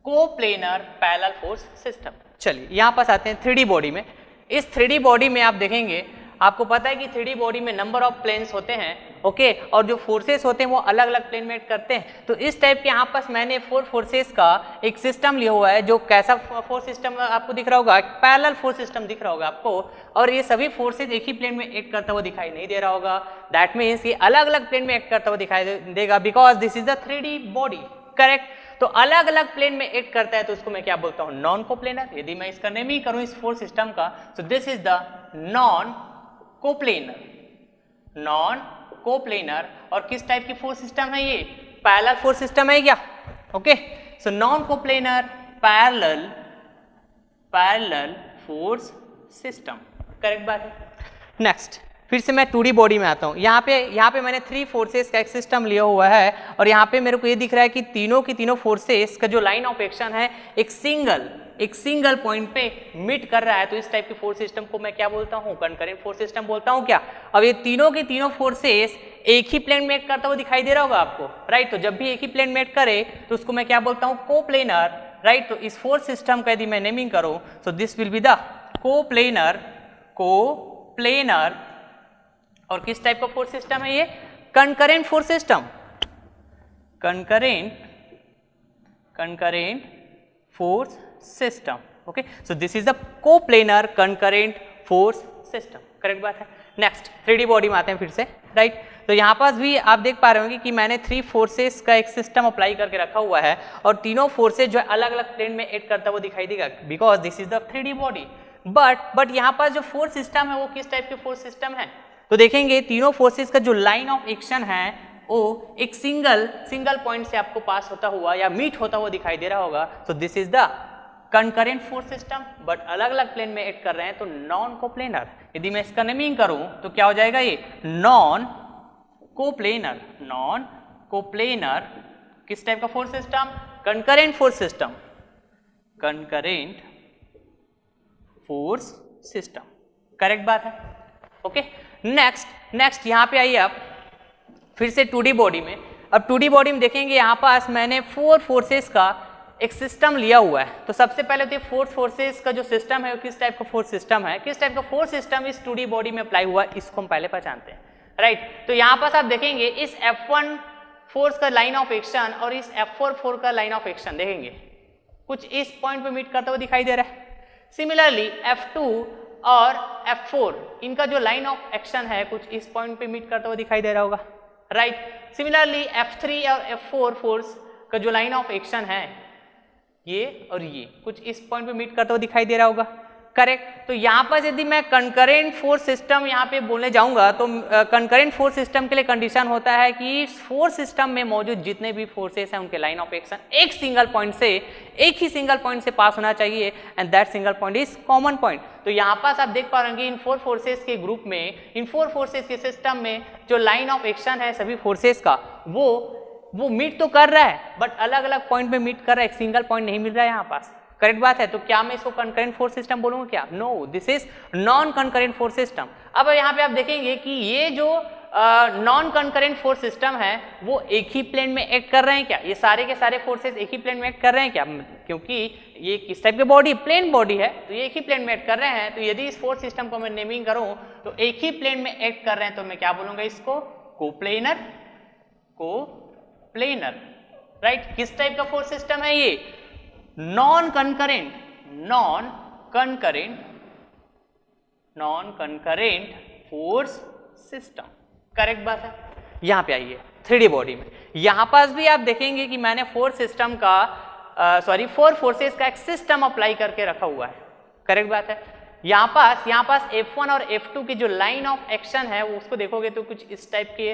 coplanar parallel force system. चलिए यहां पास आते हैं 3D बॉडी में। इस 3D बॉडी में आप देखेंगे, आपको पता है कि 3D बॉडी में नंबर ऑफ प्लेन्स होते हैं, ओके, और जो फोर्सेस होते हैं वो अलग अलग प्लेन में करते हैं। तो इस टाइप के यहाँ पास मैंने 4 फोर्सेस का एक सिस्टम लिया हुआ है, जो कैसा फोर्स सिस्टम आपको दिख रहा होगा, पैरेलल फोर्स सिस्टम दिख रहा होगा आपको। और ये सभी फोर्सेस एक ही प्लेन में एक्ट करता हुआ दिखाई नहीं दे रहा होगा, दैट मीन्स ये अलग अलग प्लेन में एक्ट करता हुआ दिखाई देगा, because this is the 3D body, correct. तो अलग अलग प्लेन में एक्ट करता है तो उसको मैं क्या बोलता हूं, नॉन कोप्लेनर। यदि मैं इसका नेम ही करूं इस फोर्स सिस्टम का, तो this is the non coplanar, non coplanar. और किस टाइप की फोर्स सिस्टम है ये? पैरेलल फोर्स सिस्टम है क्या? Okay, so non coplanar parallel force system, correct बात है। नेक्स्ट, फिर से मैं 2D बॉडी में आता हूँ। यहाँ पे मैंने 3 फोर्सेस का एक सिस्टम लिया हुआ है और यहाँ पे मेरे को ये दिख रहा है कि तीनों की तीनों फोर्सेस का जो लाइन ऑफ एक्शन है एक सिंगल पॉइंट पे मीट कर रहा है। तो इस टाइप की फोर्स सिस्टम को मैं क्या बोलता हूँ? कंकरेंट फोर्स सिस्टम बोलता हूँ क्या? अब ये तीनों की तीनों फोर्सेस एक ही प्लेन में करता हुआ दिखाई दे रहा होगा आपको, राइट? तो जब भी एक ही प्लेन में करे तो उसको मैं क्या बोलता हूँ? Coplanar, right? तो इस फोर्स सिस्टम का यदि मैं नेमिंग करूँ तो this will be the coplanar. और किस टाइप का फोर्स सिस्टम है ये? Concurrent force system, concurrent force system. Okay, so this is the coplanar concurrent force system, correct बात है। नेक्स्ट, 3D बॉडी में आते हैं फिर से, राइट? तो यहाँ पास भी आप देख पा रहे होंगे कि मैंने 3 फोर्सेस का एक सिस्टम अप्लाई करके रखा हुआ है और तीनों फोर्सेस जो अलग अलग प्लेन में एक्ट करता हुआ दिखाई देगा, because this is the 3D body. But यहाँ पास जो फोर्स सिस्टम है वो किस टाइप के फोर्स सिस्टम है? तो देखेंगे तीनों फोर्सेस का जो लाइन ऑफ एक्शन है वो एक सिंगल पॉइंट से आपको पास होता हुआ या मीट होता हुआ दिखाई दे रहा होगा। So this is the concurrent force system, but अलग अलग प्लेन में एक्ट कर रहे हैं तो नॉन कोप्लेनर। यदि मैं इसका नेमिंग करूं तो क्या हो जाएगा ये? नॉन कोप्लेनर किस टाइप का force system? Concurrent force system, concurrent force system, correct बात है। ओके, नेक्स्ट यहाँ पे आइए आप फिर से 2D बॉडी में। अब 2D बॉडी में देखेंगे यहाँ पास मैंने 4 फोर्सेस का एक सिस्टम लिया हुआ है। तो सबसे पहले तो 4 फोर्सेस का जो सिस्टम है वो किस टाइप का फोर्स सिस्टम है, किस टाइप का फोर्स सिस्टम इस 2D बॉडी में अप्लाई हुआ है, इसको हम पहले पहचानते हैं, राइट? तो यहाँ पास आप देखेंगे इस F1 फोर्स का लाइन ऑफ एक्शन और इस F4 का लाइन ऑफ एक्शन देखेंगे कुछ इस पॉइंट पे मीट करता हुआ दिखाई दे रहा है। सिमिलरली F2 और F4 इनका जो लाइन ऑफ एक्शन है कुछ इस पॉइंट पे मीट करता हुआ दिखाई दे रहा होगा, राइट? सिमिलरली F3 और F4 फोर्स का जो लाइन ऑफ एक्शन है ये और ये कुछ इस पॉइंट पे मीट करता हुआ दिखाई दे रहा होगा, करेक्ट? तो यहाँ पर यदि मैं कंकरेंट फोर्स सिस्टम यहाँ पे बोलने जाऊंगा तो कंकरेंट फोर्स सिस्टम के लिए कंडीशन होता है कि फोर्स सिस्टम में मौजूद जितने भी फोर्सेस हैं उनके लाइन ऑफ एक्शन एक ही सिंगल पॉइंट से पास होना चाहिए and that single point is common point. तो यहाँ पास आप देख पा रहे हैं इन 4 फोर्सेस के ग्रुप में, इन 4 फोर्सेस के सिस्टम में जो लाइन ऑफ एक्शन है सभी फोर्सेस का वो मीट तो कर रहा है बट अलग अलग पॉइंट में मीट कर रहा है, एक सिंगल पॉइंट नहीं मिल रहा है यहाँ पास, करेक्ट बात है। तो क्या मैं इसको कंकरेंट फोर्स सिस्टम बोलूंगा क्या? No, this is non concurrent force system. अब यहाँ पे आप देखेंगे कि ये जो नॉन कंकरेंट फोर्स सिस्टम है वो एक ही प्लेन में एक्ट कर रहे हैं क्या? ये सारे के सारे फोर्सेस एक ही प्लेन में एक्ट कर रहे हैं क्या? क्योंकि ये किस टाइप की बॉडी? प्लेन बॉडी है, तो ये एक ही प्लेन में एक्ट कर रहे हैं। तो यदि इस फोर्स सिस्टम को मैं नेमिंग करूं तो एक ही प्लेन में एक्ट कर रहे हैं तो मैं क्या बोलूंगा इसको? Coplanar, right? किस टाइप का फोर्स सिस्टम है ये? Non concurrent force system, correct बात है। यहां पे आइए 3D बॉडी में, यहां पास भी आप देखेंगे कि मैंने फोर फोर्सेस का एक सिस्टम अप्लाई करके रखा हुआ है, करेक्ट बात है। यहाँ पास F1 और F2 की जो लाइन ऑफ एक्शन है वो उसको देखोगे तो कुछ इस टाइप के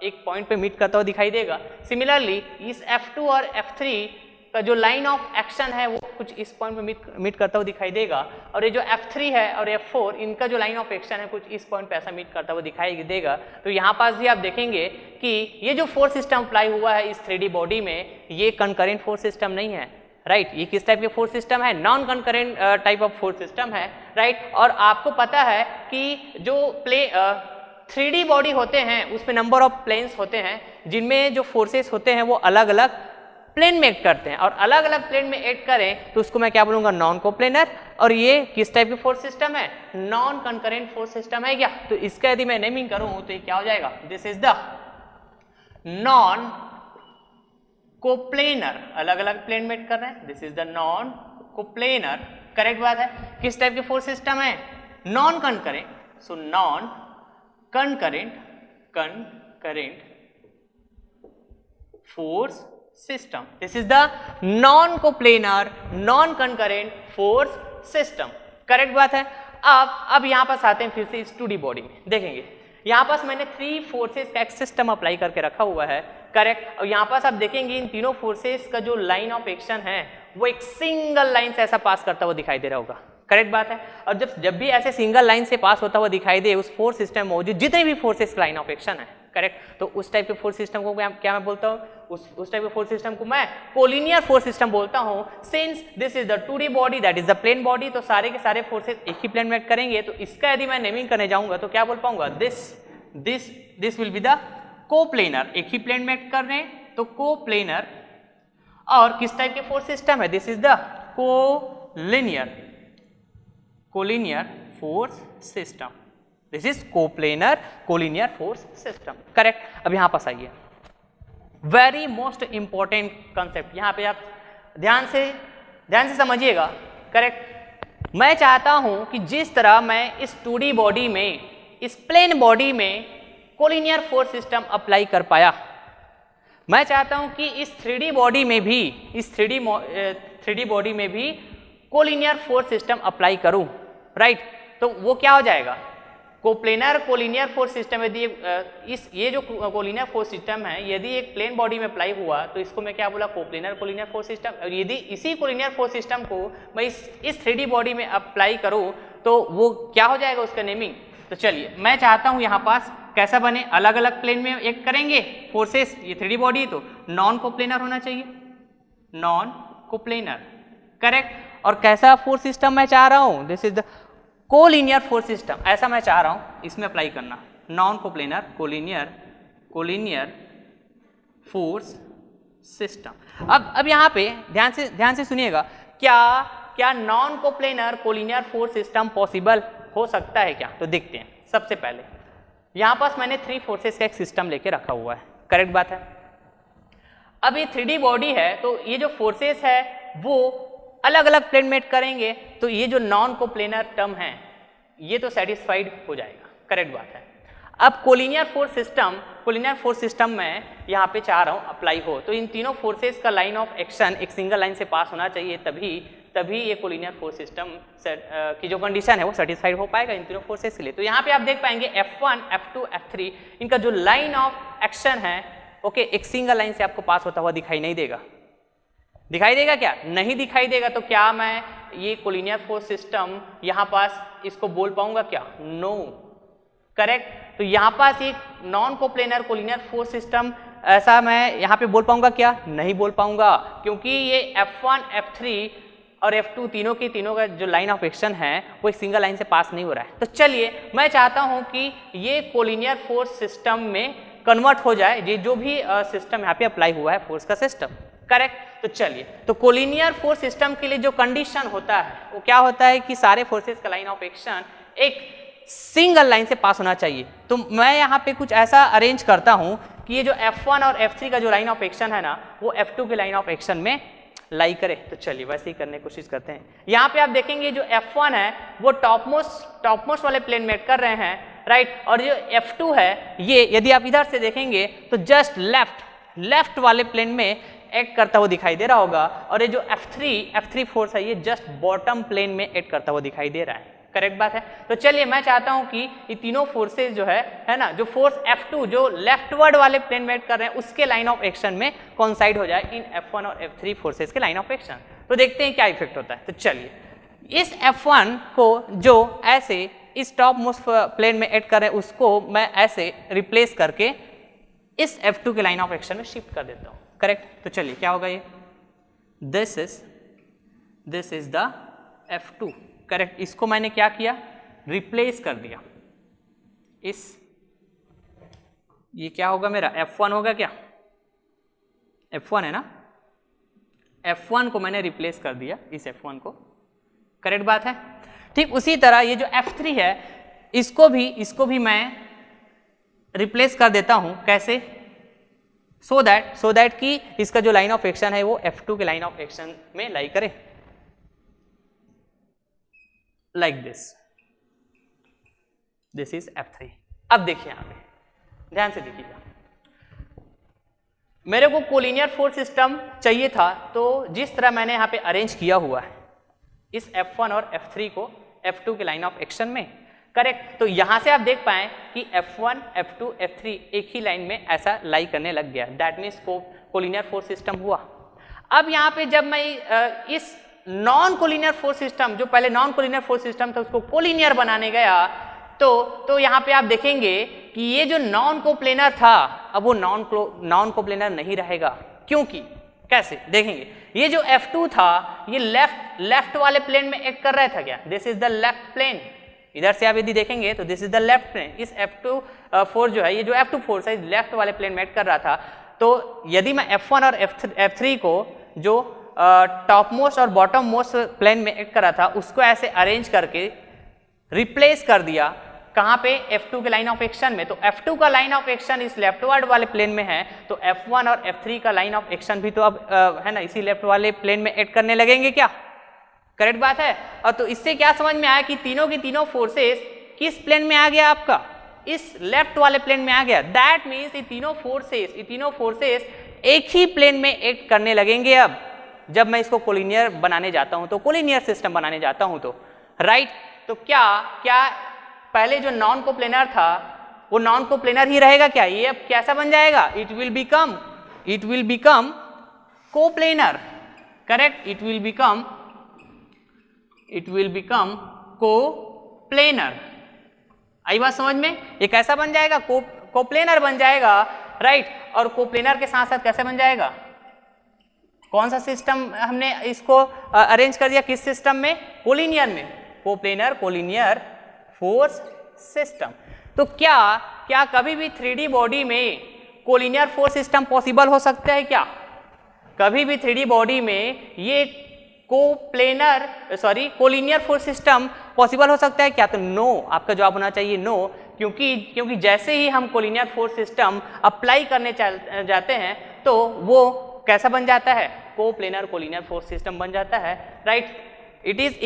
एक पॉइंट पे मीट करता हुआ दिखाई देगा। सिमिलरली इस F2 और F3 का जो लाइन ऑफ एक्शन है वो कुछ इस पॉइंट पे मीट करता हुआ दिखाई देगा, और ये जो F3 है और F4 इनका जो लाइन ऑफ एक्शन है कुछ इस पॉइंट पे ऐसा मीट करता हुआ दिखाई देगा। तो यहाँ पास भी आप देखेंगे कि ये जो फोर्स सिस्टम अप्लाई हुआ है इस 3D बॉडी में ये कंकरेंट फोर्स सिस्टम नहीं है, राइट? ये किस टाइप के फोर्स सिस्टम है? Non concurrent type of force system है, राइट? और आपको पता है कि जो 3D बॉडी होते हैं उसमें नंबर ऑफ प्लेन्स होते हैं जिनमें जो फोर्सेस होते हैं वो अलग अलग प्लेन में एक्ट करते हैं, और अलग अलग प्लेन में एक्ट करें तो उसको मैं क्या बोलूंगा? Non coplanar. और ये किस टाइप की फोर्स सिस्टम है? नॉन कंकरेंट फोर्स सिस्टम है क्या? तो इसका यदि मैं नेमिंग करूं तो ये क्या हो जाएगा? This is the non coplanar, अलग अलग प्लेन में एक्ट कर रहे हैं, this is the non coplanar, correct बात है। किस टाइप की फोर्स सिस्टम है? Non concurrent, so non concurrent force system, this is the non coplanar non concurrent force system, correct बात है। अब यहाँ पास आते हैं फिर से इस 2D बॉडी में, देखेंगे यहाँ पास मैंने 3 फोर्सेस का एक सिस्टम अप्लाई करके रखा हुआ है, करेक्ट। और यहाँ पास आप देखेंगे इन तीनों फोर्सेस का जो लाइन ऑफ एक्शन है वो एक सिंगल लाइन से ऐसा पास करता हुआ दिखाई दे रहा होगा, करेक्ट बात है। और जब भी ऐसे सिंगल लाइन से पास होता हुआ दिखाई दे उस फोर्स सिस्टम में मौजूद जितने भी फोर्सेस लाइन ऑफ एक्शन है, करेक्ट, तो उस टाइप के फोर्स सिस्टम को क्या मैं बोलता हूँ, उस टाइप के फोर्स सिस्टम को मैं कोलिनियर फोर्स सिस्टम बोलता हूँ। Since this is the 2D body that is the plane body, तो सारे के सारे फोर्सेस एक ही प्लेन में एक्ट करेंगे, तो इसका यदि मैं नेमिंग करने जाऊंगा तो क्या बोल पाऊंगा, this will be the coplanar, एक ही प्लेन में एक्ट कर रहे हैं तो कोप्लेनर। और किस टाइप के फोर्स सिस्टम है, this is the collinear force system, this is coplanar collinear force system, correct. अब यहां पास आइए, वेरी मोस्ट इंपॉर्टेंट कंसेप्ट, यहां पे आप ध्यान से समझिएगा, करेक्ट। मैं चाहता हूं कि जिस तरह मैं इस 2D बॉडी में, इस प्लेन बॉडी में कोलिनियर फोर्स सिस्टम अप्लाई कर पाया, मैं चाहता हूं कि इस 3D बॉडी में भी, इस 3D बॉडी में भी कोलिनियर फोर्स सिस्टम अप्लाई करूं, राइट। तो वो क्या हो जाएगा, कोप्लेनर कोलिनियर फोर्स सिस्टम। यदि ये जो कोलिनियर फोर्स सिस्टम है यदि एक प्लेन बॉडी में अप्लाई हुआ तो इसको मैं क्या बोला, कोप्लेनर कोलिनियर फोर्स सिस्टम। और यदि इसी कोलिनियर फोर्स सिस्टम को मैं इस 3D बॉडी में अप्लाई करूं तो वो क्या हो जाएगा, उसका नेमिंग। तो चलिए मैं चाहता हूं यहाँ पास कैसा बने, अलग अलग प्लेन में एक करेंगे फोर्सेस, ये 3D बॉडी तो नॉन कोप्लेनर होना चाहिए, नॉन कोप्लेनर, करेक्ट। और कैसा फोर्स सिस्टम मैं चाह रहा हूं, this is the collinear force system, ऐसा मैं चाह रहा हूं इसमें अप्लाई करना, non coplanar collinear force system. अब यहाँ पे ध्यान से सुनिएगा, क्या non coplanar collinear force system possible हो सकता है क्या, तो देखते हैं। सबसे पहले यहाँ पास मैंने 3 फोर्सेस का एक सिस्टम लेके रखा हुआ है, करेक्ट बात है। अब ये 3D बॉडी है तो ये जो फोर्सेस है वो अलग अलग प्लेन में करेंगे, तो ये जो नॉन कोप्लेनर टर्म है ये तो सेटिस्फाइड हो जाएगा, करेक्ट बात है। अब कोलिनियर फोर्स सिस्टम में यहाँ पे चाह रहा हूँ अप्लाई हो, तो इन तीनों फोर्सेस का लाइन ऑफ एक्शन एक सिंगल लाइन से पास होना चाहिए, तभी ये कोलिनियर फोर्स सिस्टम की जो कंडीशन है वो सेटिस्फाइड हो पाएगा इन तीनों फोर्सेस के लिए। तो यहाँ पे आप देख पाएंगे F1, F2, F3 इनका जो लाइन ऑफ एक्शन है, ओके, एक सिंगल लाइन से आपको पास होता हुआ दिखाई नहीं देगा। दिखाई देगा क्या, नहीं दिखाई देगा। तो क्या मैं ये कोलिनियर फोर्स सिस्टम यहाँ पास इसको बोल पाऊंगा क्या, नो, करेक्ट। तो यहाँ पास एक non coplanar collinear force system ऐसा मैं यहाँ पे बोल पाऊंगा क्या, नहीं बोल पाऊंगा, क्योंकि ये F1, F3 और F2 तीनों का जो लाइन ऑफ एक्शन है वो एक सिंगल लाइन से पास नहीं हो रहा है। तो चलिए मैं चाहता हूं कि ये कोलिनियर फोर्स सिस्टम में कन्वर्ट हो जाए, ये जो भी सिस्टम यहाँ पे अप्लाई हुआ है फोर्स का सिस्टम, करेक्ट। तो चलिए, तो कोलिनियर फोर्स सिस्टम के लिए जो कंडीशन होता है वो क्या होता है कि सारे फोर्सेस का लाइन ऑफ एक्शन एक सिंगल लाइन से पास होना चाहिए। तो मैं यहाँ पे कुछ ऐसा अरेंज करता हूँ कि ये जो F1 और F3 का जो लाइन ऑफ एक्शन है ना वो F2 के लाइन ऑफ एक्शन में लाई करे। तो चलिए वैसे ही करने की कोशिश करते हैं। यहाँ पे आप देखेंगे जो F1 है वो टॉपमोस्ट वाले प्लेन में कर रहे हैं, राइट। और जो F2 है ये यदि आप इधर से देखेंगे तो जस्ट लेफ्ट वाले प्लेन में एक्ट करता हुआ दिखाई दे रहा होगा। और ये जो F3 फोर्स है ये जस्ट बॉटम प्लेन में एक्ट करता हुआ दिखाई दे रहा है, करेक्ट बात है। तो चलिए मैं चाहता हूं कि ये तीनों फोर्सेस जो है ना, जो फोर्स F2 जो लेफ्टवर्ड वाले प्लेन में एक्ट कर रहे हैं उसके लाइन ऑफ एक्शन में कोइंसाइड हो जाए इन F1 और F3 फोर्सेस के लाइन ऑफ एक्शन। तो देखते हैं क्या इफेक्ट होता है। तो चलिए इस F1 को जो ऐसे इस टॉप मोस्ट प्लेन में एक्ट कर रहे हैं उसको मैं ऐसे रिप्लेस करके इस F2 के लाइन ऑफ एक्शन में शिफ्ट कर देता हूं, करेक्ट। तो चलिए क्या होगा, ये this is the F2, correct. इसको मैंने क्या किया, रिप्लेस कर दिया ये क्या होगा मेरा F1 होगा क्या, F1 है ना, F1 को मैंने रिप्लेस कर दिया इस F1 को, करेक्ट बात है। ठीक उसी तरह ये जो F3 है इसको भी मैं रिप्लेस कर देता हूं, कैसे, सो दैट कि इसका जो लाइन ऑफ एक्शन है वो F2 के लाइन ऑफ एक्शन में लाई करे, लाइक दिस इज F3। अब देखिए यहां पे ध्यान से देखिएगा, मेरे को कोलिनियर फोर्स सिस्टम चाहिए था, तो जिस तरह मैंने यहां पे अरेंज किया हुआ है इस F1 और F3 को F2 के लाइन ऑफ एक्शन में, करेक्ट। तो यहां से आप देख पाए कि F1, F2, F3 एक ही लाइन में ऐसा लाई करने लग गया, that means collinear force system हुआ। अब यहाँ पे जब मैं इस नॉन कोलिनियर फोर्स सिस्टम, जो पहले नॉन कोलिनियर फोर्स सिस्टम था, उसको कोलिनियर बनाने गया, तो यहाँ पे आप देखेंगे कि ये जो नॉन कोप्लेनर था, अब वो नॉन कोप्लेनर नहीं रहेगा। क्योंकि कैसे देखेंगे, ये जो F2 था ये लेफ्ट वाले प्लेन में एक्ट कर रहा था क्या, this is the left plane. इधर से आप यदि देखेंगे तो this is the left plane. इस F2 फोर्स जो है, ये जो F2 फोर्स है लेफ्ट वाले प्लेन में एक्ट कर रहा था। तो यदि मैं F1 और F3 को जो टॉप मोस्ट और बॉटम मोस्ट प्लेन में एक्ट कर रहा था, उसको ऐसे अरेंज करके रिप्लेस कर दिया कहाँ पे, F2 के लाइन ऑफ एक्शन में। तो F2 का लाइन ऑफ एक्शन इस लेफ्टवर्ड वाले प्लेन में है, तो F1 और F3 का लाइन ऑफ एक्शन भी तो अब है ना इसी लेफ्ट वाले प्लेन में एक्ट करने लगेंगे क्या, करेक्ट बात है। और तो इससे क्या समझ में आया कि तीनों की तीनों फोर्सेस किस प्लेन में आ गया, आपका इस लेफ्ट वाले प्लेन में आ गया। दैट मीन्स ये तीनों फोर्सेस एक ही प्लेन में एक्ट करने लगेंगे अब जब मैं इसको कोलिनियर बनाने जाता हूं, तो कोलिनियर सिस्टम बनाने जाता हूं तो राइट। तो क्या पहले जो नॉन कोप्लेनर था वो नॉन कोप्लेनर ही रहेगा क्या, ये अब कैसा बन जाएगा, it will become coplanar, correct, it will become coplanar. आई बात समझ में, ये कैसा बन जाएगा, कोप्लेनर बन जाएगा, राइट। और कोप्लेनर के साथ साथ कैसे बन जाएगा, कौन सा सिस्टम हमने इसको अरेंज कर दिया, किस सिस्टम में, कोलिनियर में, कोप्लेनर कोलिनियर फोर्स सिस्टम। तो क्या कभी भी 3D बॉडी में कोलिनियर फोर्स सिस्टम पॉसिबल हो सकता है क्या, कभी भी 3D बॉडी में ये कोलिनियर फोर्स सिस्टम पॉसिबल हो सकता है क्या, तो नो, आपका जवाब होना चाहिए नो। क्योंकि जैसे ही हम कोलिनियर फोर्स सिस्टम अप्लाई करने जाते हैं तो वो कैसा बन जाता है, कोप्लेनर कोलिनियर फोर्स सिस्टम बन जाता है, right. It is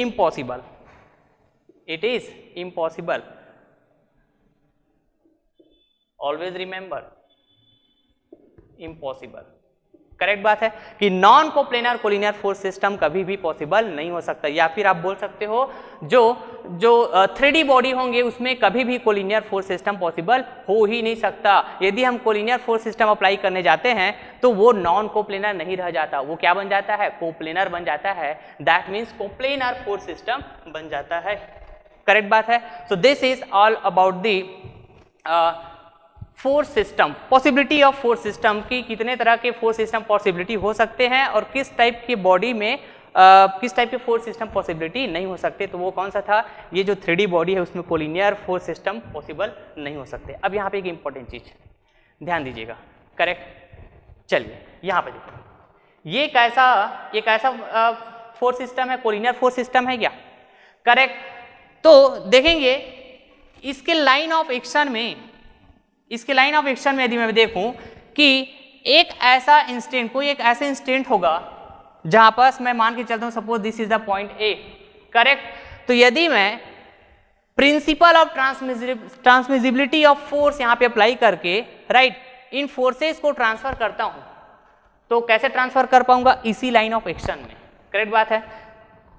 impossible, always remember, impossible, correct बात है कि non coplanar collinear force system कभी भी पॉसिबल नहीं हो सकता। या फिर आप बोल सकते हो जो 3D बॉडी होंगे उसमें कभी भी कोलिनियर फोर्स सिस्टम पॉसिबल हो ही नहीं सकता। यदि हम कोलिनियर फोर्स सिस्टम अप्लाई करने जाते हैं तो वो नॉन कोप्लेनर नहीं रह जाता, वो क्या बन जाता है, कोप्लेनर बन जाता है। That means coplanar force system बन जाता है, करेक्ट बात है। सो this is all about the force system, possibility of force system की कितने तरह के फोर्स सिस्टम पॉसिबिलिटी हो सकते हैं और किस टाइप की बॉडी में किस टाइप के फोर्स सिस्टम पॉसिबिलिटी नहीं हो सकते। तो वो कौन सा था, ये जो 3D बॉडी है उसमें कोलिनियर फोर्स सिस्टम पॉसिबल नहीं हो सकते। अब यहाँ पे एक इंपॉर्टेंट चीज ध्यान दीजिएगा, करेक्ट। चलिए यहाँ पे देखो, ये कैसा फोर्स सिस्टम है, कोलिनियर फोर्स सिस्टम है क्या, करेक्ट। तो देखेंगे इसके लाइन ऑफ एक्शन में यदि मैं देखूं कि कोई एक ऐसा इंस्टेंट होगा जहां पर मैं मान के चलता हूं, suppose this is the point A, correct. तो यदि मैं principal of transmissibility of force यहां पे अप्लाई करके, राइट, इन फोर्सेस को ट्रांसफर करता हूं, तो कैसे ट्रांसफर कर पाऊंगा, इसी लाइन ऑफ एक्शन में, करेक्ट बात है।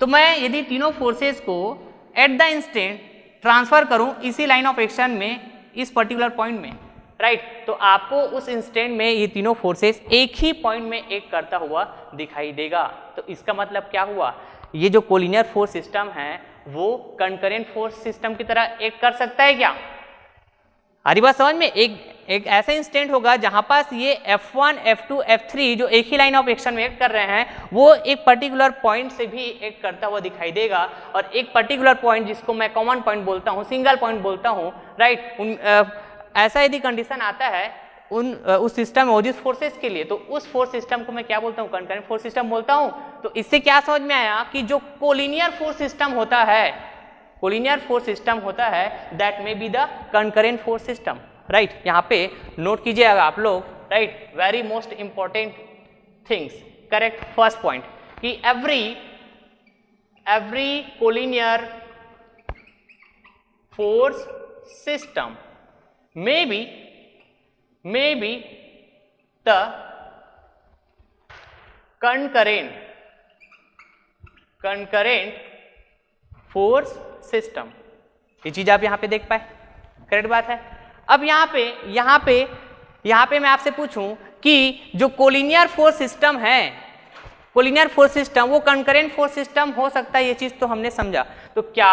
तो मैं यदि तीनों फोर्सेस को एट द इंस्टेंट ट्रांसफर करूं इसी लाइन ऑफ एक्शन में, इस पर्टिकुलर पॉइंट में, राइट, तो आपको उस इंस्टेंट में ये तीनों फोर्सेस एक ही पॉइंट में एक्ट करता हुआ दिखाई देगा। तो इसका मतलब क्या हुआ, ये जो कोलिनियर फोर्स सिस्टम है वो कंकरेंट फोर्स सिस्टम की तरह एक्ट कर सकता है क्या, हरी बात समझ में। एक ऐसा इंस्टेंट होगा जहां पास ये F1, F2, F3 जो एक ही लाइन ऑफ एक्शन में एक्ट कर रहे हैं, वो एक पर्टिकुलर पॉइंट से भी एक्ट करता हुआ दिखाई देगा। और एक पर्टिकुलर पॉइंट जिसको मैं कॉमन पॉइंट बोलता हूँ, सिंगल पॉइंट बोलता हूँ, राइट, ऐसा यदि कंडीशन आता है उस सिस्टम में जिस फोर्सेस के लिए, तो उस फोर्स सिस्टम को मैं क्या बोलता हूँ, कंकरेंट फोर्स सिस्टम बोलता हूँ। तो इससे क्या समझ में आया कि जो कोलिनियर फोर्स सिस्टम होता है that may be the concurrent force system, right. यहाँ पे नोट कीजिएगा आप लोग, right, very most important things, correct. First point कि every collinear force system may be the concurrent force system, ये चीज आप यहाँ पे देख पाए, करेक्ट बात है। अब यहाँ पे मैं आपसे पूछूं कि जो कोलिनियर फोर्स सिस्टम है, कोलिनियर फोर्स सिस्टम वो कंकरेंट फोर्स सिस्टम हो सकता है, ये चीज तो हमने समझा। तो क्या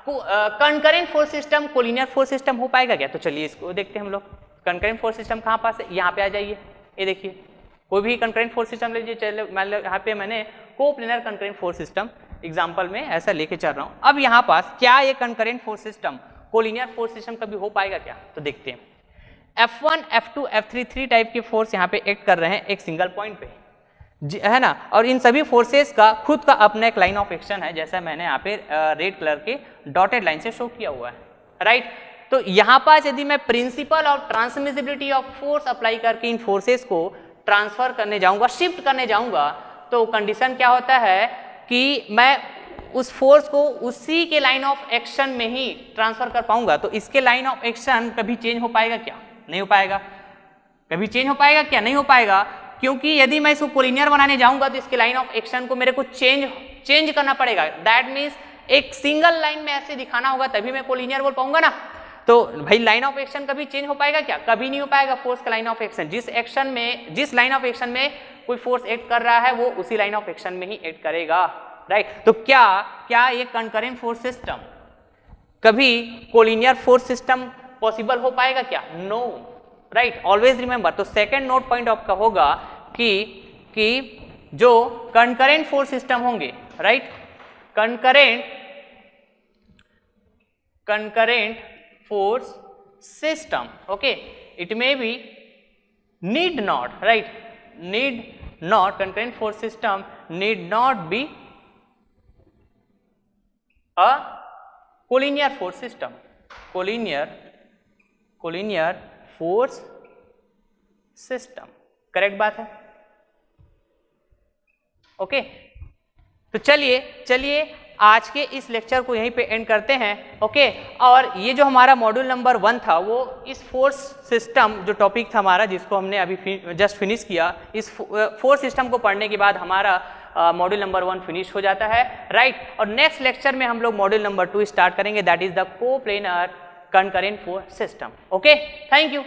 concurrent force system collinear force system हो पाएगा क्या? तो चलिए इसको देखते हैं हम लोग। कंकरेंट फोर्स सिस्टम कहाँ पास है? यहाँ पे आ जाइए, ये देखिए कोई भी कंकरेंट फोर्स सिस्टम लीजिए। चलिए मान लो यहाँ पे मैंने coplanar concurrent force system example में ऐसा लेके चल रहा हूँ। अब यहाँ पास क्या ये concurrent force system collinear force system कभी हो पाएगा क्या? तो देखते हैं। F1, F2, F3 3 टाइप के फोर्स यहाँ पे एक्ट कर रहे हैं एक सिंगल पॉइंट पे, है ना। और इन सभी फोर्सेस का खुद का अपना एक लाइन ऑफ एक्शन है, जैसा मैंने यहाँ पे रेड कलर के डॉटेड लाइन से शो किया हुआ है, राइट। तो यहाँ पास यदि मैं principal of transmissibility of force apply करके इन फोर्सेस को ट्रांसफर करने जाऊंगा, शिफ्ट करने जाऊंगा, तो कंडीशन क्या होता है कि मैं उस फोर्स को उसी के लाइन ऑफ एक्शन में ही ट्रांसफर कर पाऊंगा। तो इसके लाइन ऑफ एक्शन कभी चेंज हो पाएगा क्या? नहीं हो पाएगा। कभी चेंज हो पाएगा क्या? नहीं हो पाएगा, क्योंकि यदि मैं इसको कोलिनियर बनाने जाऊंगा तो इसके लाइन ऑफ एक्शन को मेरे को चेंज करना पड़ेगा। दैट मीन्स एक सिंगल लाइन में ऐसे दिखाना होगा, तभी मैं कोलिनियर बोल पाऊंगा ना। तो भाई लाइन ऑफ एक्शन कभी चेंज हो पाएगा क्या? कभी नहीं हो पाएगा। फोर्स का लाइन ऑफ एक्शन, जिस लाइन ऑफ एक्शन में कोई फोर्स एक्ट कर रहा है वो उसी लाइन ऑफ एक्शन में ही एक्ट करेगा, राइट। तो क्या ये कंकरेंट फोर्स सिस्टम कभी कोलिनियर फोर्स सिस्टम पॉसिबल हो पाएगा क्या? No, right. Always remember. तो सेकंड नोट पॉइंट आपका होगा कि जो कंकरेंट फोर्स सिस्टम होंगे, right, concurrent force system, okay, it may be need not, right, concurrent force system need not be a collinear force system, collinear force system, correct बात है, okay. तो चलिए आज के इस लेक्चर को यहीं पे एंड करते हैं, ओके। और ये जो हमारा मॉड्यूल नंबर 1 था वो इस फोर्स सिस्टम जो टॉपिक था हमारा, जिसको हमने अभी जस्ट फिनिश किया, इस फोर्स सिस्टम को पढ़ने के बाद हमारा मॉड्यूल नंबर 1 फिनिश हो जाता है, राइट। और नेक्स्ट लेक्चर में हम लोग मॉड्यूल नंबर 2 स्टार्ट करेंगे, that is the coplanar concurrent force system, okay. Thank you.